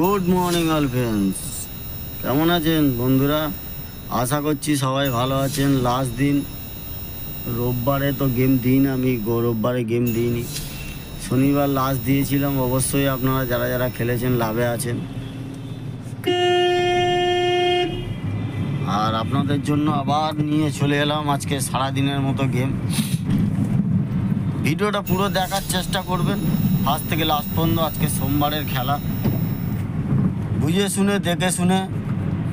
Good morning all friends, কেমন আছেন বন্ধুরা? আশা করছি সবাই ভালো আছেন। লাস্ট দিন রোববারে তো গেম দিন, আমি রোববারে গেম দিইনি, শনিবার লাস্ট দিয়েছিলাম। অবশ্যই আপনারা যারা যারা খেলেছেন লাভে আছেন। আর আপনাদের জন্য আবার নিয়ে চলে এলাম আজকে সারাদিনের মতো গেম। ভিডিওটা পুরো দেখার চেষ্টা করবেন ফার্স্ট থেকে লাস্ট পর্যন্ত। আজকে সোমবারের খেলা, বুঝে শুনে দেখে শুনে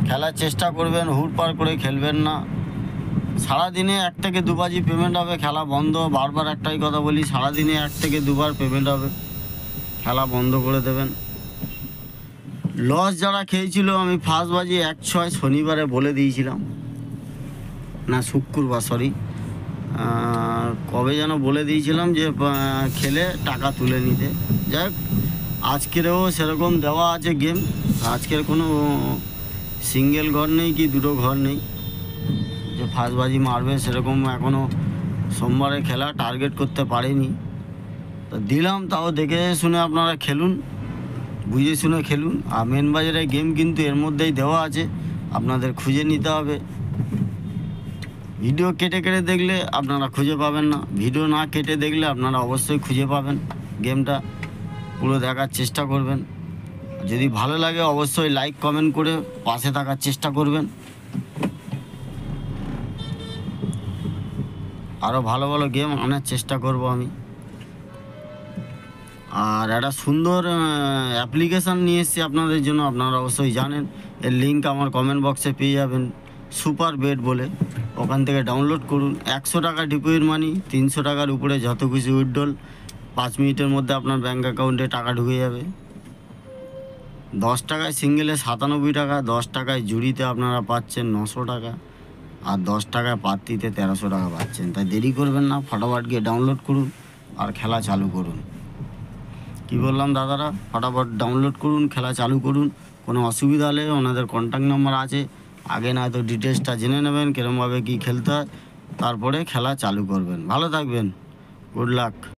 খেলার চেষ্টা করবেন, হুড়পাড় করে খেলবেন না। সারাদিনে 1 থেকে 2 বাজি পেমেন্ট হবে, খেলা বন্ধ। বারবার একটাই কথা বলি, সারাদিনে 1 থেকে 2 বার পেমেন্ট হবে, খেলা বন্ধ করে দেবেন। লস যারা খেয়েছিল, আমি ফার্স্ট বাজি 1-6 শনিবারে বলে দিয়েছিলাম, না শুক্রবার, সরি, কবে যেন বলে দিয়েছিলাম যে খেলে টাকা তুলে নিতে। যাই হোক, আজকেরও সেরকম দেওয়া আছে গেম। আজকের কোনো সিঙ্গেল ঘর নেই কি দুটো ঘর নেই যে ফার্স্ট বাজি মারবে, সেরকম এখনও সোমবারে খেলা টার্গেট করতে পারিনি। তো দিলাম, তাও দেখে শুনে আপনারা খেলুন, বুঝে শুনে খেলুন। আর মেন বাজারে গেম কিন্তু এর মধ্যেই দেওয়া আছে, আপনাদের খুঁজে নিতে হবে। ভিডিও কেটে কেটে দেখলে আপনারা খুঁজে পাবেন না, ভিডিও না কেটে দেখলে আপনারা অবশ্যই খুঁজে পাবেন। গেমটা পুরো দেখার চেষ্টা করবেন। যদি ভালো লাগে অবশ্যই লাইক কমেন্ট করে পাশে থাকার চেষ্টা করবেন। আরও ভালো ভালো গেম আনার চেষ্টা করব আমি। আর একটা সুন্দর অ্যাপ্লিকেশান নিয়ে এসেছি আপনাদের জন্য, আপনারা অবশ্যই জানেন। এর লিঙ্ক আমার কমেন্ট বক্সে পেয়ে যাবেন, সুপার বেট বলে। ওখান থেকে ডাউনলোড করুন। 100 টাকা ডিপোজিট মানি, 300 টাকার উপরে যত কিছু উইথড্রল, 5 মিনিটের মধ্যে আপনার ব্যাঙ্ক অ্যাকাউন্টে টাকা ঢুকে যাবে। 10 টাকায় সিঙ্গেলে 97 টাকা, 10 টাকায় জুড়িতে আপনারা পাচ্ছেন 900 টাকা, আর 10 টাকায় পাত্তিতে 1300 টাকা পাচ্ছেন। তাই দেরি করবেন না, ফটাফট গিয়ে ডাউনলোড করুন আর খেলা চালু করুন। কি বললাম দাদারা? ফটাফট ডাউনলোড করুন, খেলা চালু করুন। কোনো অসুবিধা হলে ওনাদের কন্ট্যাক্ট নাম্বার আছে, আগে না হয়তো ডিটেলসটা জেনে নেবেন কীরমভাবে কী খেলতে হয়, তারপরে খেলা চালু করবেন। ভালো থাকবেন, গুড লাক।